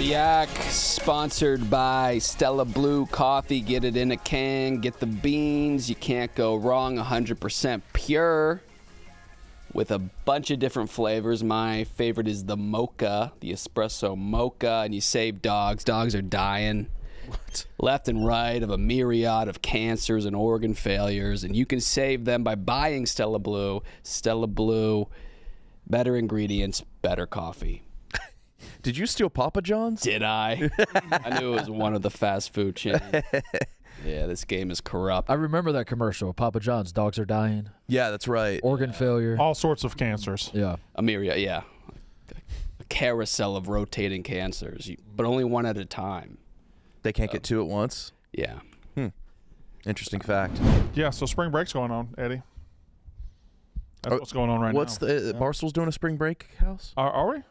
Yak, sponsored by Stella Blue Coffee. Get it in a can. Get the beans. You can't go wrong. 100% pure with a bunch of different flavors. My favorite is the mocha, the espresso mocha. And you save dogs. Dogs are dying left and right of a myriad of cancers and organ failures. And you can save them by buying Stella Blue. Stella Blue, better ingredients, better coffee. Did you steal Papa John's? Did I? I knew it was one of the fast food chains. Yeah, this game is corrupt. I remember that commercial. Papa John's, dogs are dying. Yeah, that's right. Organ failure. All sorts of cancers. Yeah. A myriad, yeah. A carousel of rotating cancers, but only one at a time. They can't get two at once? Yeah. Interesting fact. Yeah, so spring break's going on, Eddie. That's what's going on right What's now. Barstool's doing a spring break house? Are we?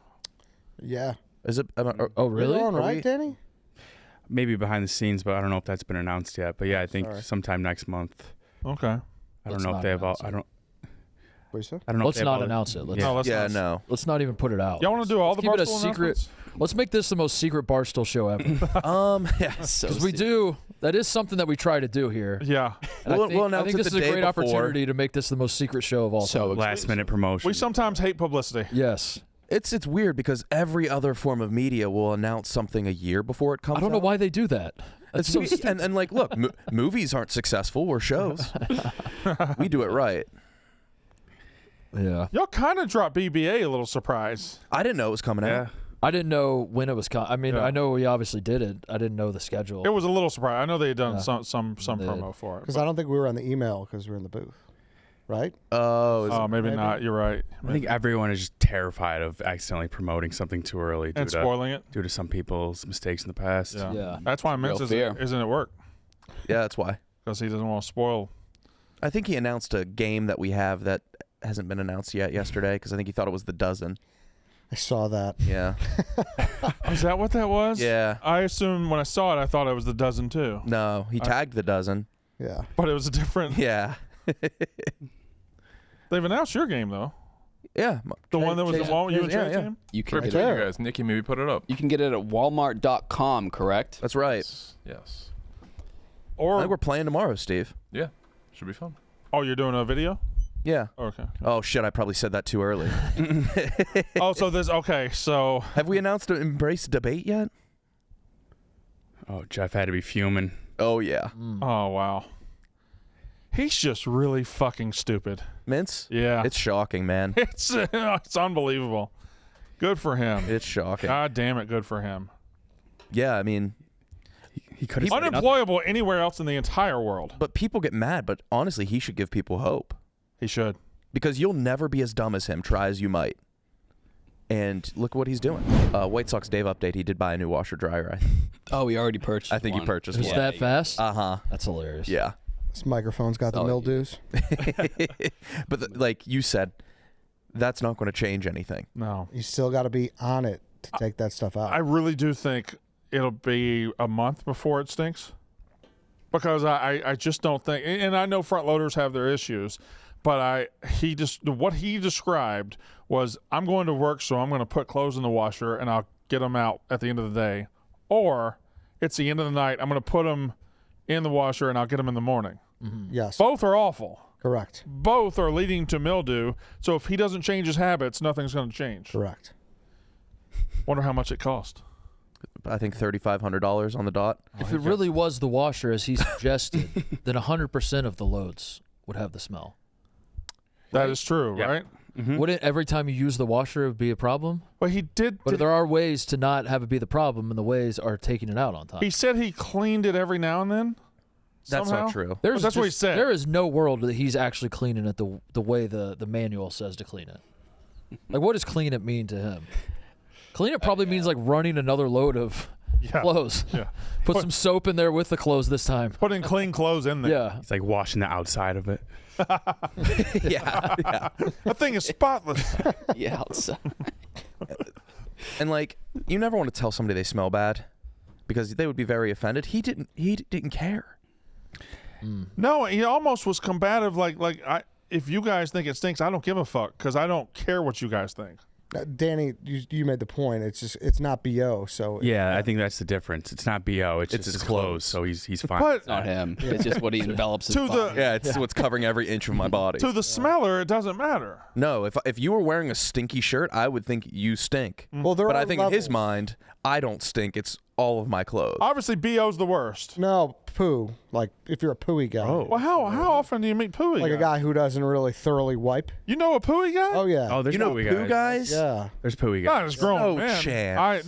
Yeah. Is it? Oh, really? You're on, right, Danny? Maybe behind the scenes, but I don't know if that's been announced yet. But yeah, I think Sorry. sometime next month. Okay. I don't know if they have all. I don't. What you said? I don't know. Let's if they have not all announce it. Let's, No, let's Yeah, not. no. let's not even put it out. Y'all want to do all the keep it a Barstool secret. announcements? Let's make this the most secret Barstool show ever. Yeah. So Because we do. That is something that we try to do here. Yeah. And We'll I think, announce it this is the a day great before. opportunity to make this the most secret show of all time. last minute promotion. We sometimes hate publicity. Yes. It's weird because every other form of media will announce something a year before it comes out. I don't know why they do that. That's so stupid. and like, look, movies aren't successful or shows. We do it right. Yeah. Y'all kind of dropped BBA a little surprise. I didn't know it was coming Yeah. out. I didn't know when it was coming. I mean, Yeah. I know we obviously did it. I didn't know the schedule. It was a little surprise. I know they had done Yeah. some They promo for it. Because I don't think we were on the email because we were in the booth. Right? Oh, is Oh, it? maybe maybe? not. You're right. I think everyone is just terrified of accidentally promoting something too early And spoiling it. due to some people's mistakes in the past. Yeah. Yeah. That's why Mince Real fear. isn't at work. Yeah, that's why. Because he doesn't want to spoil. I think he announced a game that we have that hasn't been announced yet yesterday because I think he thought it was the dozen. I saw that. Yeah. Is that what that was? Yeah. I assumed when I saw it, I thought it was the dozen too. No, he tagged the dozen. Yeah. But it was a different. Yeah. They've announced your game, though. Yeah. The one that was the one you and yeah, Trey's yeah. game? You can, Right get it, there. You guys, Nikki, maybe put it up. you can get it at walmart.com, correct? That's right. Yes. I Or think we're playing tomorrow, Steve. Yeah. Should be fun. oh, you're doing a video? Yeah. Okay. Oh, shit. I probably said that too early. Oh, so this okay. So Have we announced an Embrace Debate yet? Oh, Jeff had to be fuming. Oh, yeah. oh wow, he's just really fucking stupid. Mince? Yeah, It's shocking, man. it's unbelievable. Good for him. It's shocking. God damn it, good for him. Yeah, I mean, He could have Unemployable anywhere else in the entire world. but people get mad, but honestly, he should give people hope. He should. Because you'll never be as dumb as him, try as you might. And look what he's doing. White Sox Dave update, he did buy a new washer dryer. Oh, we already purchased I think one. he purchased Is one. that fast? Uh-huh. That's hilarious. Yeah. This microphone's got the Oh, mildews. But like you said, that's not going to change anything. No, You still got to be on it to take that stuff out. I really do think it'll be a month before it stinks. Because I just don't think, and I know front loaders have their issues, but what he described was, I'm going to work, so I'm going to put clothes in the washer and I'll get them out at the end of the day, or it's the end of the night, I'm going to put them in the washer and I'll get them in the morning. Yes. Both are awful. Correct. Both are leading to mildew. So if he doesn't change his habits, nothing's going to change. Correct. Wonder how much it cost. I think $3,500 on the dot. If it really was the washer, as he suggested, then 100% of the loads would have the smell. That is true, Yeah. right? Wouldn't every time you use the washer it would be a problem? But he did. But there are ways to not have it be the problem, and the ways are taking it out on time. He said he cleaned it every now and then. That's somehow. not true. There's that's what he just- said. There is no world that he's actually cleaning it the way the manual says to clean it. Like, what does clean it mean to him? Clean it probably means like running another load of clothes. Yeah. Put some soap in there with the clothes this time. Putting clean clothes in there. Yeah. It's like washing the outside of it. Yeah. That thing is spotless. Yeah, outside. And like, you never want to tell somebody they smell bad because they would be very offended. He didn't care. No, he almost was combative. If you guys think it stinks, I don't give a fuck because I don't care what you guys think. Danny, you made the point. It's not BO. So Yeah, I think that's the difference. It's not BO. It's just his his clothes. clothes. So he's fine. But It's not him. It's just what he envelops his To the- body. Yeah, it's what's covering every inch of my body. to the smeller, it doesn't matter. No, if you were wearing a stinky shirt, I would think you stink. well, there But are I think in his levels. mind, I don't stink. It's all of my clothes. Obviously, BO's the worst. No, poo. Like if you're a pooey guy. Well, how often do you meet pooey Like guys? a guy who doesn't really thoroughly wipe. You know a pooey guy? Oh yeah. Oh, there's You know pooey poo guys? yeah. There's pooey Not guys. as grown No man. chance.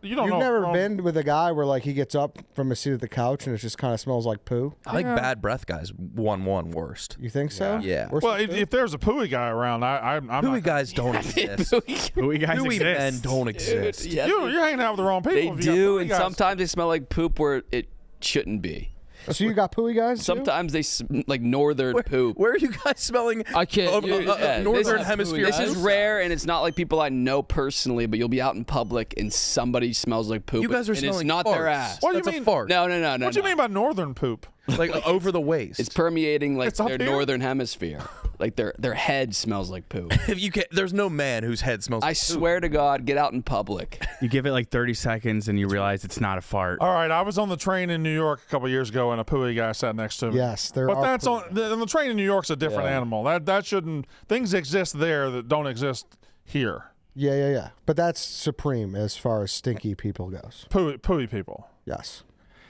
You don't You've know. never grown- been with a guy where like he gets up from a seat at the couch and it just kind of smells like poo. I think bad breath guys 1-1 worst. You think so? Yeah. Worse Well, than if, poo? if there's a pooey guy around, I'm Pooey not. guys don't exist. Pooey guys Pooey exist. men don't exist. Yeah, You're hanging out with the wrong people. they if you got do, pooey and guys. sometimes they smell like poop where it shouldn't be. So you got pooey guys? too? Sometimes they like northern poop. Where are you guys smelling? I can't. Of- you- Yeah, Northern this- Hemisphere. This is poop? rare, and it's not like people I know personally, but you'll be out in public and somebody smells like poop. You guys are and smelling it's not farts. their ass. What do you That's mean? a fart. No. What do you mean by northern poop? Like over the waist. It's permeating like It's up their here? northern hemisphere. Like their head smells like poop. If you there's no man whose head smells. I like poop. swear to God, get out in public. You give it like 30 seconds and you realize it's not a fart. All right, I was on the train in New York a couple years ago, and a pooey guy sat next to me. Yes, there But are. that's pooey on the train in New York's a different animal. That shouldn't. Things exist there that don't exist here. Yeah. But that's supreme as far as stinky people goes. Pooey people. Yes.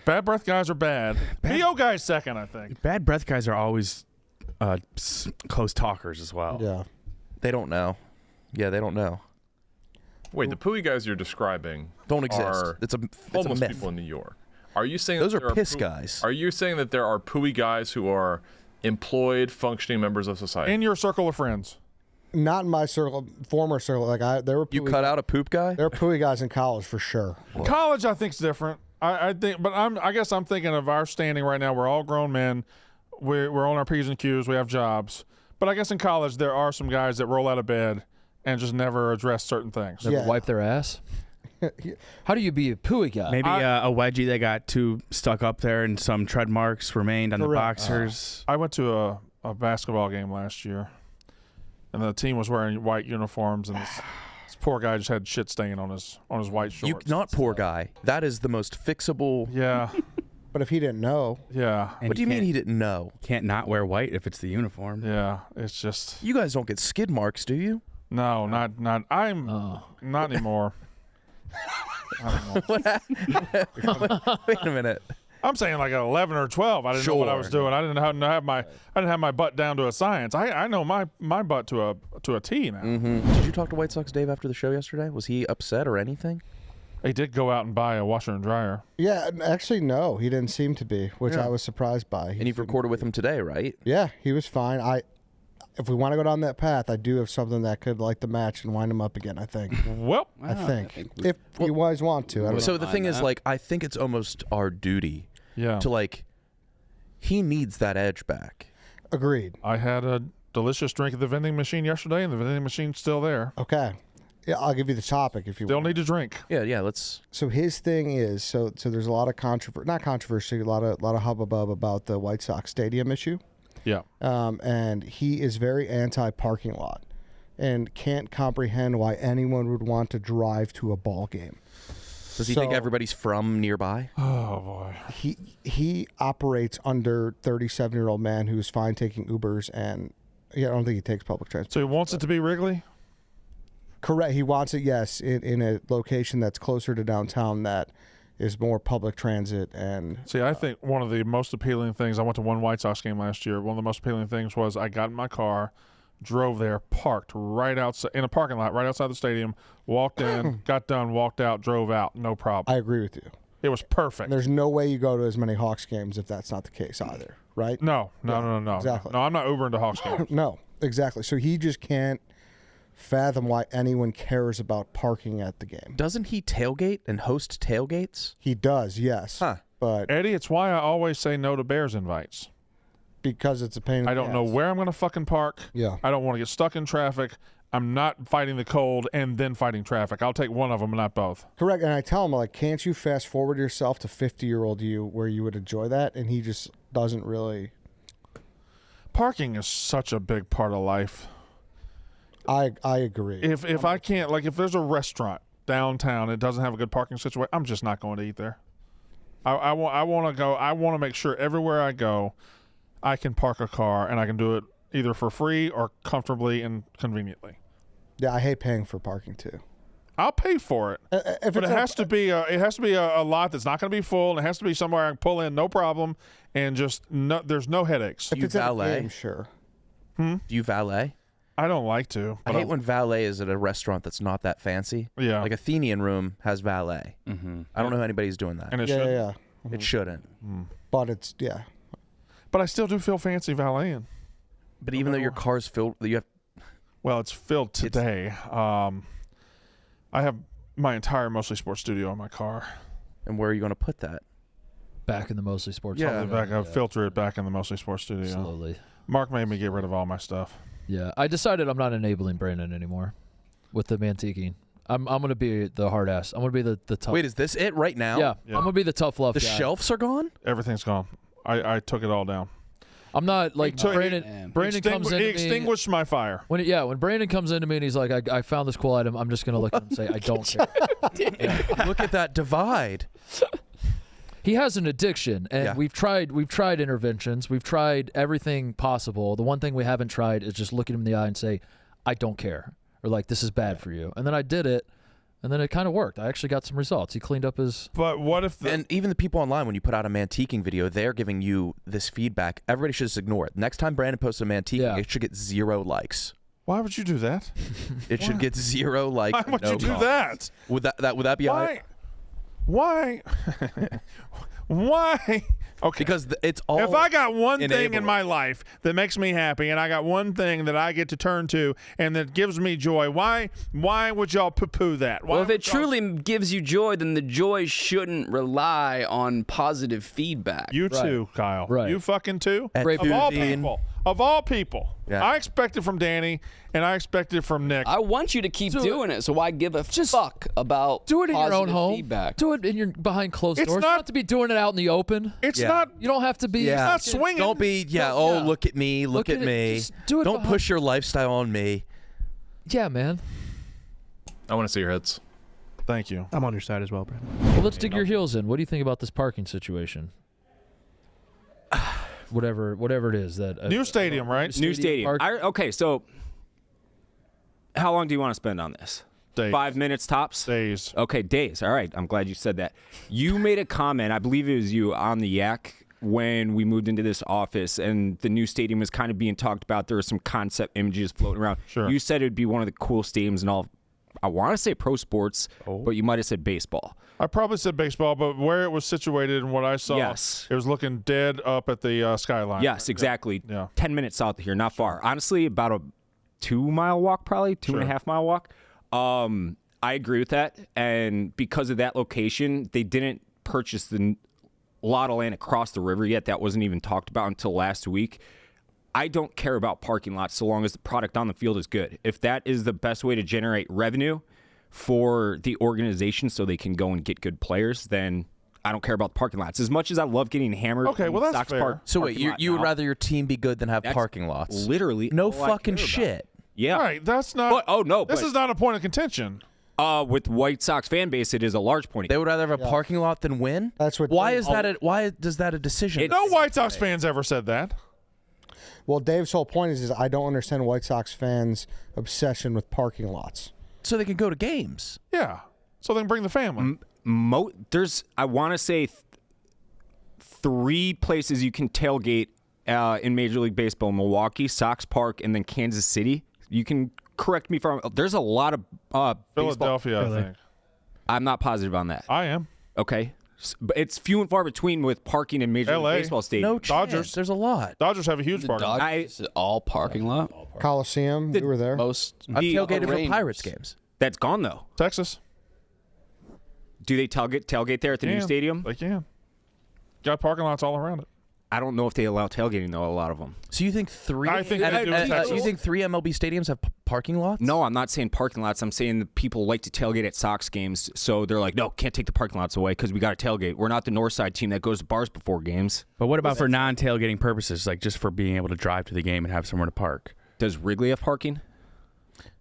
Bad breath guys are bad. BO guys second, I think. Bad breath guys are always close talkers as well. Yeah. They don't know. Yeah, they don't know. Wait, the pooey guys you're describing Don't exist. are It's a homeless myth. people in New York. Are you saying Those that are there piss poo- guys. Are you saying that there are pooey guys who are employed, functioning members of society? In your circle of friends. Not in my circle, former circle. Like there were. You pooey- cut out a poop guy? There were pooey guys in college for sure. College, I think, is different. I think, but I guess I'm thinking of our standing right now. We're all grown men. We're on our P's and Q's. We have jobs. But I guess in college there are some guys that roll out of bed and just never address certain things. Never Yeah. wipe their ass. How do you be a pooey guy? Maybe a wedgie that got too stuck up there and some tread marks remained on the Correct. boxers. I went to a basketball game last year, and the team was wearing white uniforms, and this poor guy just had shit stain on his white You shorts. not poor guy. That is the most fixable. Yeah, But if he didn't know, yeah, And What do you mean he didn't know? can't not wear white if it's the uniform? yeah. It's just You guys don't get skid marks, do you? no, not. I'm Oh. not anymore. What happened? Wait a minute. I'm saying like at 11 or 12. I didn't know what I was Sure. doing. I didn't have my butt down to a science. I know my butt to a T now. Did you talk to White Sox Dave after the show yesterday? Was he upset or anything? He did go out and buy a washer and dryer. yeah, actually no, he didn't seem to be, which I was surprised by. And you've recorded with him today, right? Yeah, he was fine. If we want to go down that path, I do have something that could like the match and wind him up again. I think. Well, I think we- if you guys want to. I don't So know. the thing is, that. like, I think it's almost our duty yeah. to like. He needs that edge back. Agreed. I had a delicious drink at the vending machine yesterday, and the vending machine's still there. Okay. Yeah, I'll give you the topic if you Still want. need to drink. Yeah. Let's. So his thing is so there's a lot of not controversy, a lot of hubbub about the White Sox stadium issue. Yeah. And he is very anti-parking lot and can't comprehend why anyone would want to drive to a ball game. Does he think So- everybody's from nearby? Oh boy. He operates under 37-year-old man who's fine taking Ubers, and I don't think he takes public transport. So he wants it to be Wrigley? Correct. He wants it, yes, in a location that's closer to downtown that is more public transit and See, I think one of the most appealing things, I went to one White Sox game last year. One of the most appealing things was I got in my car, drove there, parked right outside in a parking lot right outside the stadium, walked in, got done, walked out, drove out, no problem. I agree with you. It was perfect. There's no way you go to as many Hawks games if that's not the case either, right? No. Exactly. No, I'm not Ubering to Hawks games. No, exactly. So he just can't fathom why anyone cares about parking at the game. Doesn't he tailgate and host tailgates? He does, yes. Huh. But Eddie, it's why I always say no to Bears invites. because it's a pain in the I don't know ass. where I'm going to fucking park. Yeah. I don't want to get stuck in traffic. I'm not fighting the cold and then fighting traffic. I'll take one of them, not both. Correct. And I tell him, like, can't you fast forward yourself to 50-year-old you where you would enjoy that? And he just doesn't really. Parking is such a big part of life. I agree. If I can't, like, if there's a restaurant downtown that doesn't have a good parking situation, I'm just not going to eat there. I want to go. I want to make sure everywhere I go, I can park a car and I can do it either for free or comfortably and conveniently. Yeah, I hate paying for parking too. I'll pay for it, If but it's it has to be a lot that's not going to be full, and it has to be somewhere I can pull in, no problem, and just there's no headaches. if You it's at a valet? game, sure. Do you valet? I don't like to. I But hate when valet is at a restaurant that's not that fancy. Yeah. Like Athenian Room has valet. Mm-hmm. I don't know if anybody's doing that. and it Yeah, should. yeah. It shouldn't. But it's But I still do feel fancy valeting. But even though your car's filled, you have. Well, it's filled today. I have my entire Mostly Sports studio in my car. And where are you going to put that? Back in the Mostly Sports. Yeah. studio. I filter it back in the Mostly Sports studio. Slowly. Mark made me get rid of all my stuff. Yeah, I decided I'm not enabling Brandon anymore with the mantiquing. I'm gonna be the hard ass. I'm gonna be the tough. Wait, is this it right now? yeah, Yeah. I'm gonna be the tough love The guy. shelves are gone? Everything's gone. I took it all down. I'm not like So Brandon. Brandon comes in. He to me, extinguished my fire. when Brandon comes into me and he's like, I found this cool item. I'm just gonna look at him and say, I don't care. Look at that divide. He has an addiction, and Yeah. we've tried interventions. We've tried everything possible. The one thing we haven't tried is just look at him in the eye and say, I don't care, or like, this is bad for you. And then I did it, and then it kind of worked. I actually got some results. He cleaned up his. But what if And even the people online, when you put out a mantiquing video, they're giving you this feedback. Everybody should just ignore it. Next time Brandon posts a mantiquing, Yeah. it should get 0 likes. why would you do that? It should get 0 likes. Why and would no you do comments. that? Would that be Why? Why? Why? Okay. Because it's all. If I got one thing in enabling. my life that makes me happy, and I got one thing that I get to turn to and that gives me joy, why would y'all poo-poo that? Why Well, if would it y'all- truly gives you joy, then the joy shouldn't rely on positive feedback. You too, Kyle. Right. You fucking too. At Great Of all 15. people. Of all people. Yeah. I expect it from Danny, and I expect it from Nick. I want you to keep doing it, so why give a fuck about Do it in your own positive home. feedback? Do it in your behind closed It's doors. You not- don't have to be doing it out in the open. it's Yeah. not. You don't have to be. Yeah. not swinging. Don't be. Yeah. No, Oh, yeah. look at me. Look at at it. me. Just do it Don't behind- push your lifestyle on me. Yeah, man. I want to see your hits. Thank you. I'm on your side as well, Brandon. Well, let's dig your heels in. What do you think about this parking situation? whatever it is that New stadium, right? New stadium. park- Okay, so how long do you want to spend on this? Days. 5 minutes tops? Days. Okay, days. All right. I'm glad you said that. You made a comment, I believe it was you, on the Yak when we moved into this office and the new stadium was kind of being talked about. There were some concept images floating around. Sure. You said it would be one of the cool stadiums in all, I want to say pro sports, but you might have said baseball. I probably said baseball, but where it was situated and what I saw, Yes. it was looking dead up at the skyline. Yes, exactly. Yeah. 10 minutes south of here, not far. Honestly, about a 2-mile walk, probably 2.5-mile walk. I agree with that. And because of that location, they didn't purchase the lot of land across the river yet. That wasn't even talked about until last week. I don't care about parking lots so long as the product on the field is good. If that is the best way to generate revenue for the organization so they can go and get good players, then I don't care about the parking lots. As much as I love getting hammered. Okay, in well, that's Sox fair. Park So wait, parking lot you would now, rather your team be good than have that's parking lots? Literally. No all I fucking care about. shit. Yeah. All right, that's not. But- This is not a point of contention. With White Sox fan base, it is a large point. They would rather have a parking lot than win. That's what Why Dave- is that? Why does that a decision? No White Sox fans ever said that. Well, Dave's whole point is I don't understand White Sox fans' obsession with parking lots. So they can go to games. Yeah. So they can bring the family. There's, I want to say, 3 places you can tailgate in Major League Baseball: Milwaukee, Sox Park, and then Kansas City. You can correct me if I'm. There's a lot of baseball. Philadelphia, I think. I'm not positive on that. I am. Okay, but it's few and far between with parking in Major LA. League Baseball stadiums. No Dodgers. chance. There's a lot. Dodgers have a huge The parking lot. Dodgers, all parking lot. Coliseum, we were there. Most I've The tailgated for Rangers. Pirates games. That's gone though. Texas. Do they tailgate there at the new Can. stadium? They can. Got parking lots all around it. I don't know if they allow tailgating though. A lot of them. So you think 3? I think they do in Texas. You think 3 MLB stadiums have parking lots? No, I'm not saying parking lots. I'm saying the people like to tailgate at Sox games, so they're like, no, can't take the parking lots away because we got to tailgate. We're not the North Side team that goes to bars before games. But what about for non-tailgating purposes, like just for being able to drive to the game and have somewhere to park? Does Wrigley have parking?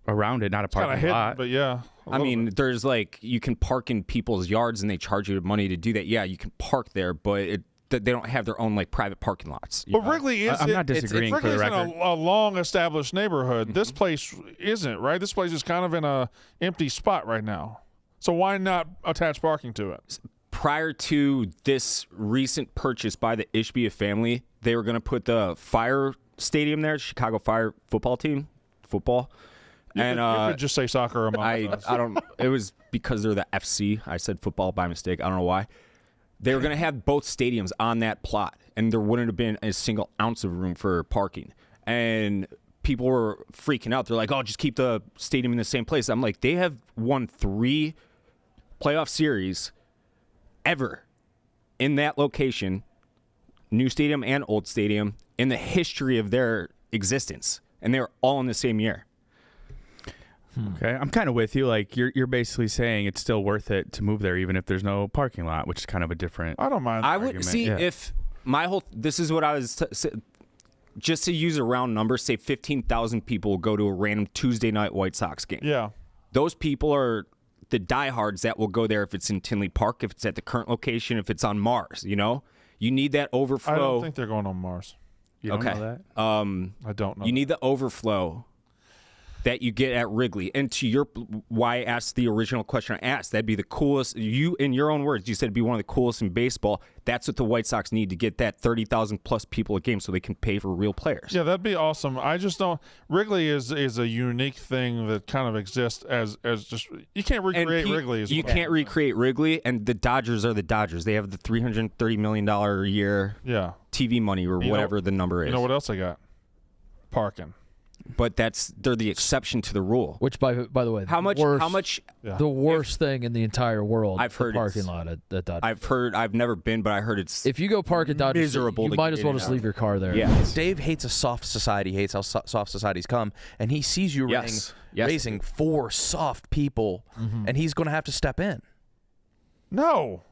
around it, not a Kind of parking hidden, lot. but yeah. I mean, there's like you can park in people's yards and they charge you money to do that. Yeah, you can park there, but they don't have their own like private parking lots. But Wrigley is. I'm not disagreeing for the Wrigley's record. in a long-established neighborhood. This place isn't, right? This place is kind of in a empty spot right now. So why not attach parking to it? Prior to this recent purchase by the Ishbia family, they were going to put the Fire Stadium there, Chicago Fire football team, football. You could just say soccer or I don't. It was because they're the FC. I said football by mistake. I don't know why. They were going to have both stadiums on that plot, and there wouldn't have been a single ounce of room for parking. And people were freaking out. They're like, "Oh, just keep the stadium in the same place." I'm like, they have won 3 playoff series ever in that location, new stadium and old stadium, in the history of their existence, and they were all in the same year. Okay, I'm kind of with you. Like you're basically saying it's still worth it to move there, even if there's no parking lot, which is kind of a different. I don't mind. I would argument, see yeah. if my whole. This is what I was. Just to use a round number, say 15,000 people will go to a random Tuesday night White Sox game. Yeah. Those people are the diehards that will go there if it's in Tinley Park, if it's at the current location, if it's on Mars. You know, you need that overflow. I don't think they're going on Mars. You don't okay. know that? I don't know. You need the overflow that you get at Wrigley. And to your why I asked the original question I asked, that'd be the coolest. You, in your own words, you said it'd be one of the coolest in baseball. That's what the White Sox need to get that 30,000 plus people a game so they can pay for real players. Yeah, that'd be awesome. I just don't. Wrigley is a unique thing that kind of exists as just you can't recreate Wrigley. You can't recreate Wrigley, and the Dodgers are the Dodgers. They have the $330 million a year TV money or whatever the number is. You know what else they got? Parking. But they're the exception to the rule. Which, by the way, How much? the worst thing in the entire world. I've heard the parking lot at Dodgers. I've never been, but I heard it's If you go park at Dodgers, miserable you to might get as well in just and leave your car there. Yeah. Dave hates a soft society. Hates how soft societies come, and he sees you Yes. raising 4 soft people, and he's going to have to step in. No,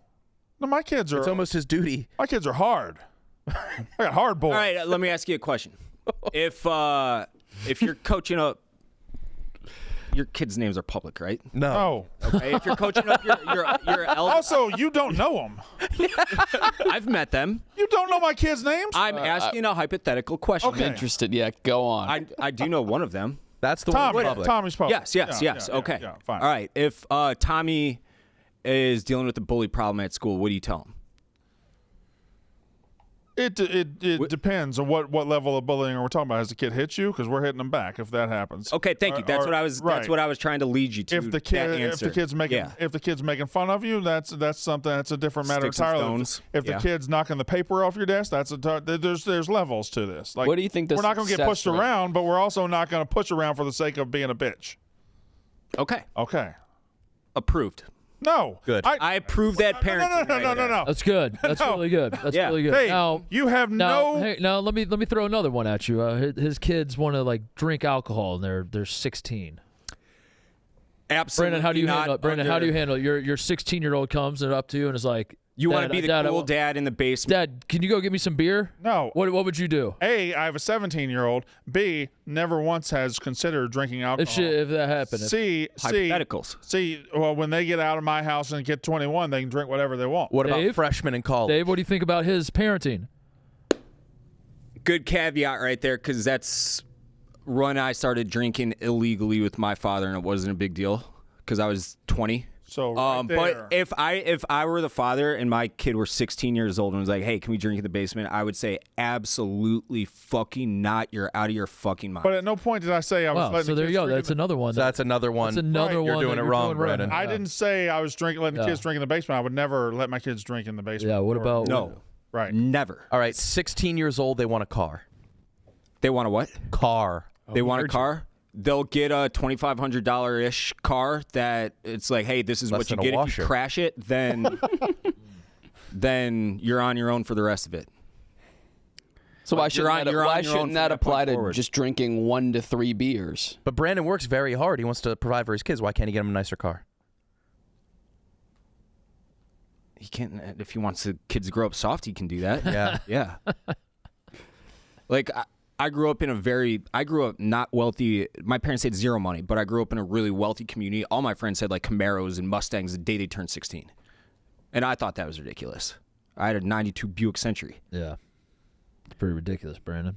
my kids are. It's almost his duty. My kids are hard. I got hard boys. All right, let me ask you a question. If you're coaching up, your kids' names are public, right? No. Okay, if you're coaching up your Also, you don't know them. I've met them. You don't know my kids' names? I'm asking a hypothetical question. Okay. Interested? Yeah, go on. I do know one of them. That's the one Tommy. public. Tommy's public. Yes. Yeah, Okay. Yeah, fine. All right. If Tommy is dealing with the bully problem at school, what do you tell him? It depends on what level of bullying we're talking about. Has the kid hit you? Because we're hitting them back if that happens. Okay, thank you. That's what I was. right. That's what I was trying to lead you to. If the kid's making fun of you, that's something. That's a different matter Sticks and entirely. stones. If the kid's knocking the paper off your desk, there's levels to this. Like, What do you think the we're not going to get success pushed rate- around, but we're also not going to push around for the sake of being a bitch. Okay. Okay. Approved. No. Good. I approve that parenting. No. That's good. That's really good. That's Yeah. really good. Hey, Now, you have now let me throw another one at you. His kids want to like drink alcohol and they're 16. Absolutely. Brandon, how do you not handle it? Brandon, how do you under- handle it? Your 16-year-old comes and up to you and is like, You want to be the Dad, cool dad in the basement? Dad, can you go get me some beer? No. What would you do? A, I have a 17-year-old. B, never once has considered drinking alcohol. If that happened. Hypotheticals. Well, when they get out of my house and get 21, they can drink whatever they want. What about Dave? freshmen in college? Dave, what do you think about his parenting? Good caveat right there, because that's when I started drinking illegally with my father, and it wasn't a big deal because I was 20. So right there. But if I were the father and my kid were 16 years old and was like, "Hey, can we drink in the basement?" I would say, "Absolutely fucking not! You're out of your fucking mind." But at no point did I say I was Wow, letting so the there kids you go. drink That's in the- another one. So that's another one. That's another Right. one. You're doing that it wrong, doing Brandon. I didn't say I was letting the Yeah. kids drink in the basement. I would never let my kids drink in the basement. Yeah, what about no, Right. never. All right, 16 years old, they want a car. They want a what? Car. They want a car. They'll get a $2,500-ish car that it's like, hey, this is Less what you than a get if washer. you crash it. Then, then you're on your own for the rest of it. So why You're shouldn't on- that, you're on why your own shouldn't from that that point apply to forward. just drinking 1 to 3 beers? But Brandon works very hard. He wants to provide for his kids. Why can't he get him a nicer car? He can't. If he wants the kids to grow up soft, he can do that. Yeah. Yeah. Like I grew up not wealthy. My parents had zero money, but I grew up in a really wealthy community. All my friends had like Camaros and Mustangs the day they turned 16. And I thought that was ridiculous. I had a 92 Buick Century. Yeah. It's pretty ridiculous, Brandon.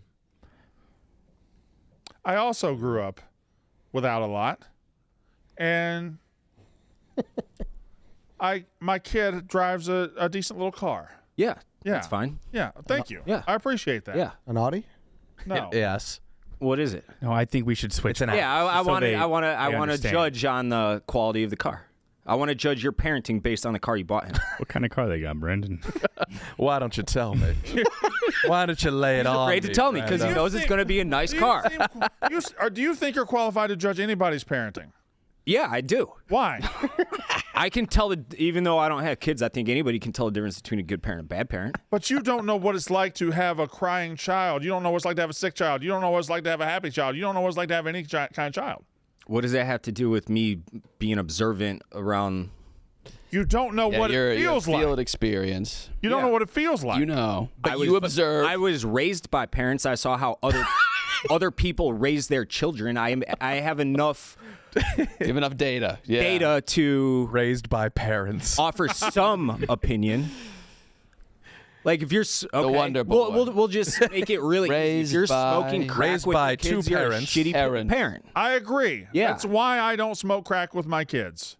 I also grew up without a lot, and my kid drives a decent little car. Yeah. Yeah, That's fine. Yeah, thank you. Yeah. I appreciate that. Yeah. An Audi? No. Yes. What is it? No, I think we should switch. It's an Yeah, I want to understand. judge on the quality of the car. I want to judge your parenting based on the car you bought him. What kind of car they got, Brendan? Why don't you tell me? Why don't you lay it on Afraid to me, tell me because he Brandon? knows it's going to be a nice car. Do you think you're qualified to judge anybody's parenting? Yeah, I do. Why? I can tell even though I don't have kids, I think anybody can tell the difference between a good parent and a bad parent. But you don't know what it's like to have a crying child. You don't know what it's like to have a sick child. You don't know what it's like to have a happy child. You don't know what it's like to have any kind of child. What does that have to do with me being observant around? You don't know what it feels like. Field experience. You don't know what it feels like. You know, but I you observe. I was raised by parents. I saw how other people raise their children. I have enough You have enough data. Yeah. data to Raised by parents. offer some opinion. Like if you're okay, Wonder Boy. we'll just make it really easy. If Raised you're by- smoking crack Raised with by your kids, two you're a parents. shitty Parent. parent. I agree. Yeah. That's why I don't smoke crack with my kids.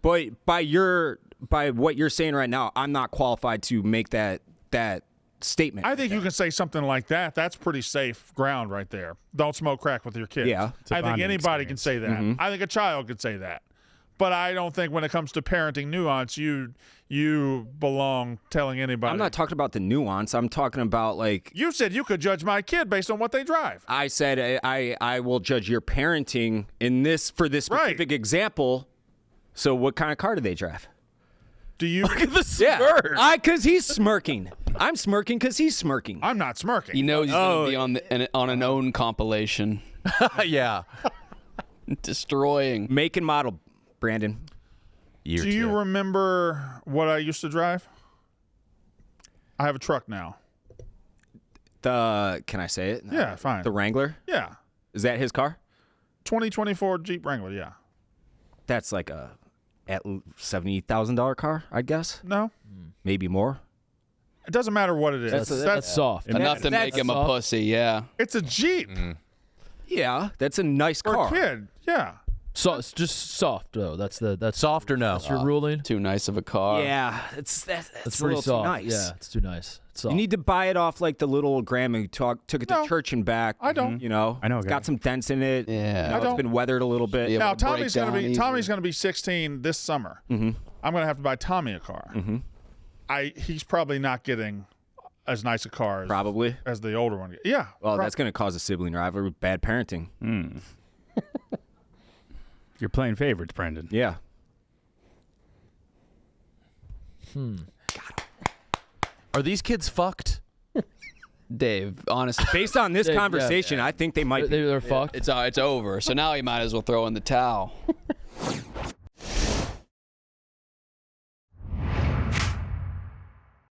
But by what you're saying right now, I'm not qualified to make that statement. I think you can say something like that. That's pretty safe ground right there. Don't smoke crack with your kids. Yeah. It's a I think bonding anybody can say that. Mm-hmm. I think a child could say that. But I don't think when it comes to parenting nuance, you belong telling anybody. I'm not talking about the nuance. I'm talking about like You said you could judge my kid based on what they drive. I said I will judge your parenting for this specific example. So what kind of car do they drive? Do you? Look at the Yeah, smirk. because he's smirking. I'm smirking because he's smirking. I'm not smirking. He knows he's going to be on an own compilation, Yeah. destroying. Make and model, Brandon. Do you remember what I used to drive? I have a truck now. Can I say it? Yeah, fine. The Wrangler. Yeah. Is that his car? 2024 Jeep Wrangler, yeah. That's like a $70,000 car, I guess. No? Maybe more. It doesn't matter what it is. That's soft. Enough to make him a soft. pussy. Yeah. It's a Jeep Yeah, that's a nice for car. a kid. Yeah. So it's just soft though. That's Soft or no? That's your ruling. Too nice of a car. Yeah, that's That's a pretty little soft. too nice. Yeah, it's too nice. It's soft. You need to buy it off like the little old grandma who took it to No, church and back. I don't. You know, I know a It's guy. got some dents in it. Yeah. You know, I don't. it's been weathered a little bit. Yeah. Now Able to break Tommy's down gonna be 16 this summer. Mm-hmm. I'm gonna have to buy Tommy a car. He's probably not getting as nice a car as, Probably. as the older one. Yeah. Well, that's going to cause a sibling rivalry with bad parenting. You're playing favorites, Brendan. Yeah. Are these kids fucked? Dave, honestly, Based on this Yeah, conversation, I think they might be. They're fucked. it's over. So now he might as well throw in the towel.